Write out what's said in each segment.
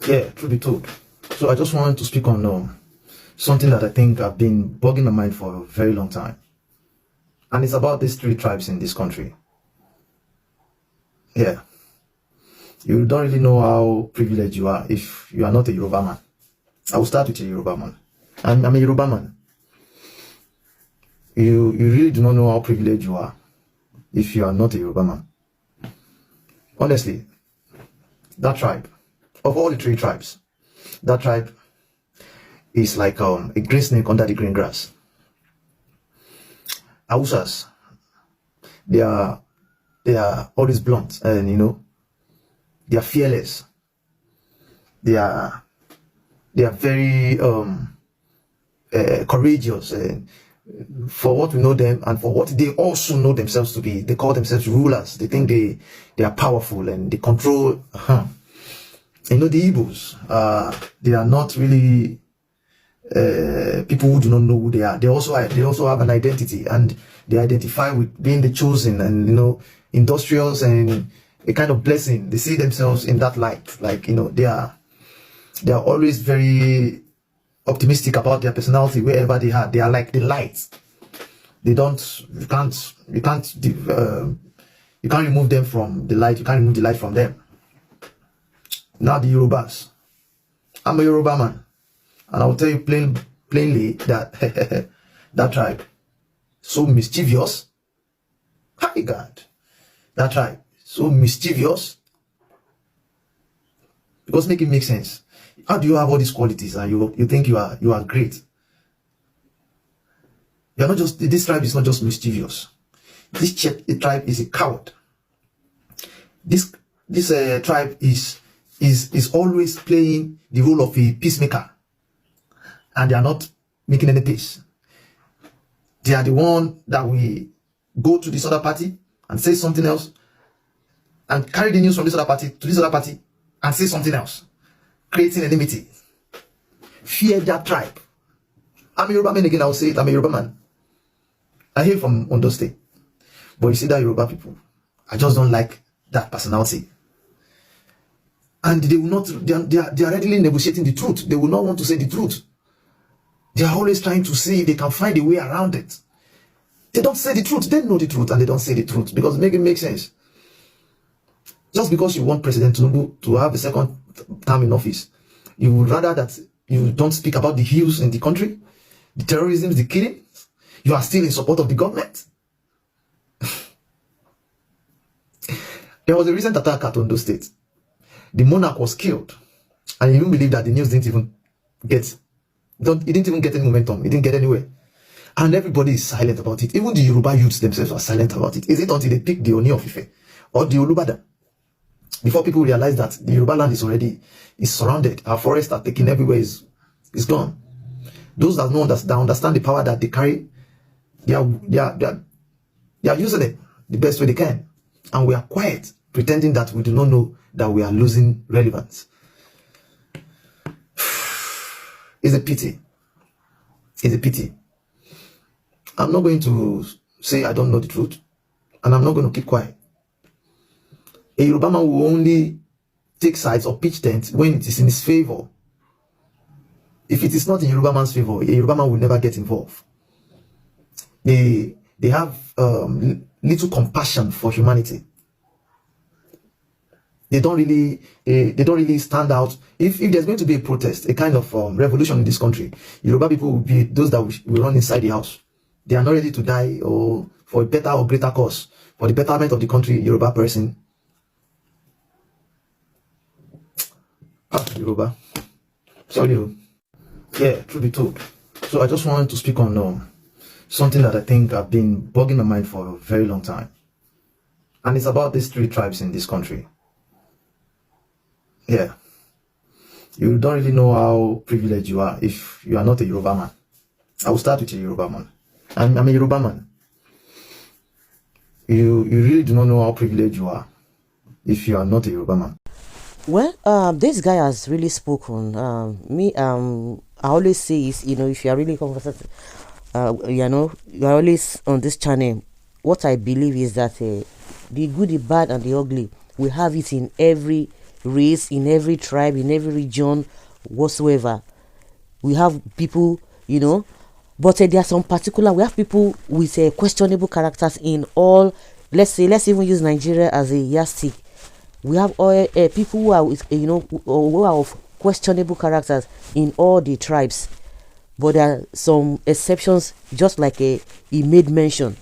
Yeah, truth be told. So I just wanted to speak on something that I think have been bugging my mind for a very long time. And it's about these three tribes in this country. Yeah. You don't really know how privileged you are if you are not a Yoruba man. I will start with a Yoruba man. I'm a Yoruba man. You really do not know how privileged you are if you are not a Yoruba man. Honestly, that tribe, of all the three tribes, that tribe is like a green snake under the green grass. Hausas, they are always blunt, and they are fearless. They are very courageous, and for what we know them and for what they also know themselves to be. They call themselves rulers. They think they are powerful and they control. The Igbos, they are not really people who do not know who they are. They also have an identity, and they identify with being the chosen, and industrious and a kind of blessing. They see themselves in that light. Like they are always very optimistic about their personality wherever they are. They are like the light. You can't remove them from the light. You can't remove the light from them. Now the Yorubas. I'm a Yoruba man, and I will tell you plainly that that tribe, so mischievous. Hi God, that tribe, so mischievous. Because make it make sense. How do you have all these qualities and you think you are great? You're not just, this tribe is not just mischievous. This tribe is a coward. This tribe is always playing the role of a peacemaker, and they are not making any peace. They are the one that will go to this other party and say something else, and carry the news from this other party to this other party and say something else, creating enmity. Fear that tribe. I'm a Yoruba man again. I'll say it. I'm a Yoruba man. I hail from Ondo State, but you see that Yoruba people, I just don't like that personality. And they will not. They are readily negotiating the truth. They will not want to say the truth. They are always trying to see if they can find a way around it. They don't say the truth. They know the truth, and they don't say the truth because make it make sense. Just because you want President Tinubu to have a second term in office, you would rather that you don't speak about the ills in the country, the terrorism, the killing. You are still in support of the government. There was a recent attack at Ondo State. The monarch was killed, and you don't believe that the news didn't even get any momentum. It didn't get anywhere, and everybody is silent about it. Even the Yoruba youths themselves are silent about it. Is it until they pick the Oni of Ife or the Olubada before people realize that the Yoruba land is surrounded? Our forests are taken everywhere. Is gone. Those that understand the power that they carry, they are using it the best way they can, and we are quiet, pretending that we do not know that we are losing relevance. It's a pity. It's a pity. I'm not going to say I don't know the truth, and I'm not going to keep quiet. A Yoruba man will only take sides or pitch tents when it is in his favor. If it is not in Yoruba man's favor, a Yoruba man will never get involved. They have little compassion for humanity. They don't really stand out. If there's going to be a protest, a kind of revolution in this country, Yoruba people will be those that will run inside the house. They are not ready to die or for a better or greater cause, for the betterment of the country. Yoruba person. Yoruba. Sorry. Yeah, truth be told. So I just wanted to speak on something that I think have been bugging my mind for a very long time. And it's about these three tribes in this country. Yeah. You don't really know how privileged you are if you are not a Yoruba man. I will start with a Yoruba man. I'm a Yoruba man. You really do not know how privileged you are if you are not a Yoruba man. Well, this guy has really spoken. I always say is, if you are really comfortable, you are always on this channel. What I believe is that the good, the bad, and the ugly, we have it in every race, in every tribe, in every region whatsoever. We have people, but there are some particular, we have people with questionable characters in all. Let's even use Nigeria as a yardstick. We have all people who are who are of questionable characters in all the tribes, but there are some exceptions, just like he made mention,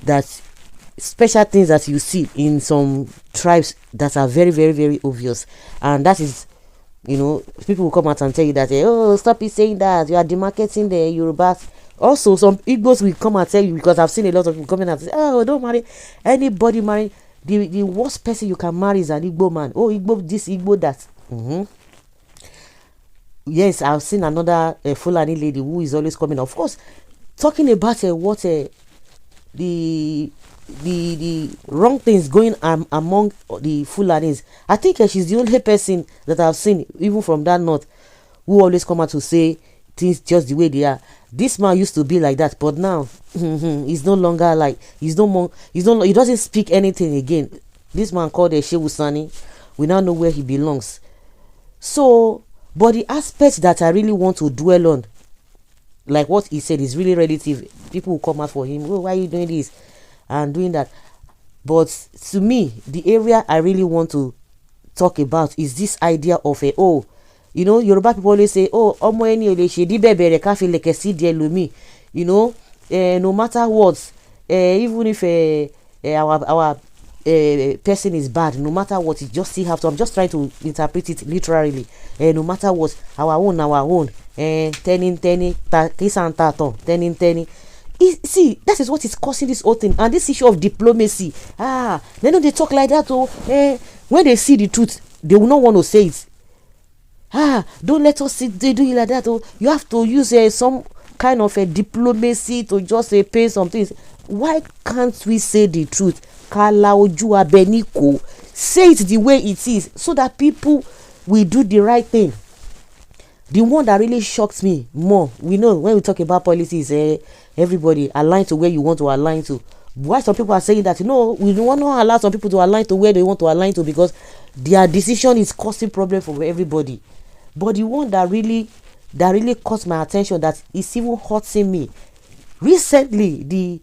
that special things that you see in some tribes that are very, very, very obvious. And that is, people will come out and tell you that, oh, stop it saying that, you are demarcating the Yorubas. Also, some Igbos will come and tell you, because I've seen a lot of people coming and say, oh, don't marry anybody. Marry the worst person you can marry is an Igbo man. Oh, Igbo this, Igbo that. Yes, I've seen another Fulani lady who is always coming, of course, talking about what the wrong things going among the Fulanis. I think she's the only person that I've seen, even from that north, who always come out to say things just the way they are. This man used to be like that, but now he's no longer like, he doesn't speak anything again. This man called Shehu Sani, we now know where he belongs. So, but the aspect that I really want to dwell on, like what he said, is really relative. People will come out for him, oh, why are you doing this and doing that? But to me, the area I really want to talk about is this idea of Yoruba people always say, oh, no matter what, even if our person is bad, no matter what, it just still have to. I'm just trying to interpret it literally. No matter what, our own. Turning. See, that is what is causing this whole thing, and this issue of diplomacy. They know they talk like that. When they see the truth, they will not want to say it. Don't let us sit. They do it like that. You have to use some kind of a diplomacy to just pay some things. Why can't we say the truth? Say it the way it is, so that people will do the right thing. The one that really shocks me more, we know when we talk about policies, everybody align to where you want to align to. Why some people are saying that, no, we don't want to allow some people to align to where they want to align to, because their decision is causing problem for everybody. But the one that really caught my attention, that is even hurting me, recently, the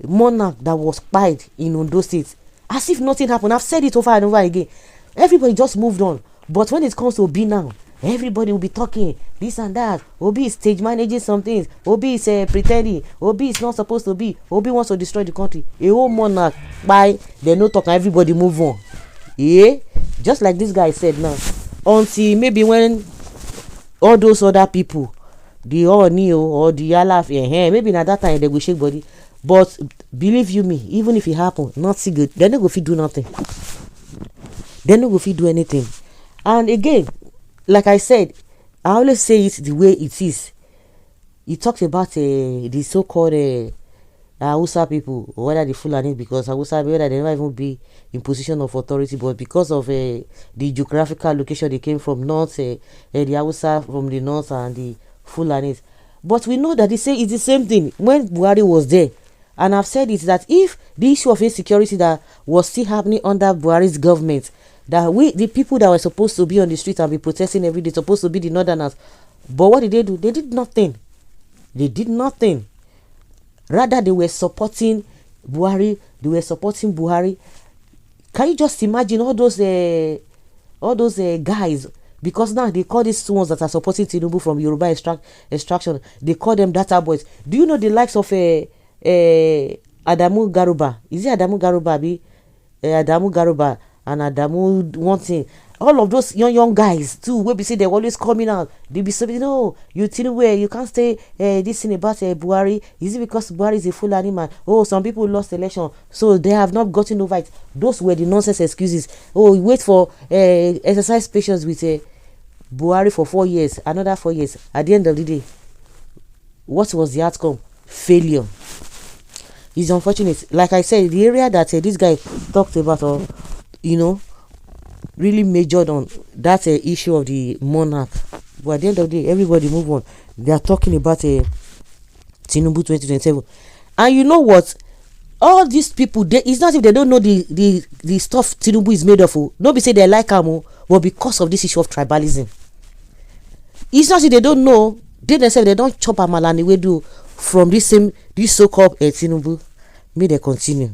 monarch that was spied in Ondo State, as if nothing happened. I've said it over and over again. Everybody just moved on. But when it comes to Obi now, everybody will be talking this and that. Obi is stage managing some things. Obi is pretending. Obi is not supposed to be. Obi wants to destroy the country. A whole monarch, by they no talk, and everybody move on. Just like this guy said now. Until maybe when all those other people, the Onio or the Alaf, maybe at that time they will shake body. But believe you me, even if it happen, not see good, they're not going to do nothing. They're not going to do anything. And again, like I said, I always say it the way it is. He talked about the so-called Hausa people, or whether the Fulani, because Hausa, whether they never even be in position of authority, but because of the geographical location they came from, north, the Hausa from the north, and the Fulanis. But we know that they say it's the same thing when Buhari was there. And I've said it, that if the issue of insecurity that was still happening under Buhari's government, that the people that were supposed to be on the street and be protesting every day, supposed to be the northerners, but what did they do? They did nothing. They did nothing. Rather, they were supporting Buhari. Can you just imagine all those guys? Because now they call these ones that are supporting Tinubu from Yoruba extraction, they call them data boys. Do you know the likes of Adamu Garuba? Is it Adamu Garuba? Adamu Garuba and Adamu one thing. All of those young guys too, where we see they're always coming out. They be saying, no, you Tinubu, you can't say this thing about Buhari. Is it because Buhari is a Fulani man? Oh, some people lost election, so they have not gotten over it. Those were the nonsense excuses. Oh, wait for exercise patience with Buhari for 4 years, another 4 years. At the end of the day, what was the outcome? Failure. It's unfortunate. Like I said, the area that this guy talked about, really majored on that issue of the monarch. But at the end of the day, everybody move on. They are talking about Tinubu 2027. And you know what? All these people, it's not if they don't know the stuff Tinubu is made of. Nobody say they like him, but because of this issue of tribalism. It's not that they don't know, they themselves, they don't chop amala and ewedu from this so-called Tinubu. May they continue.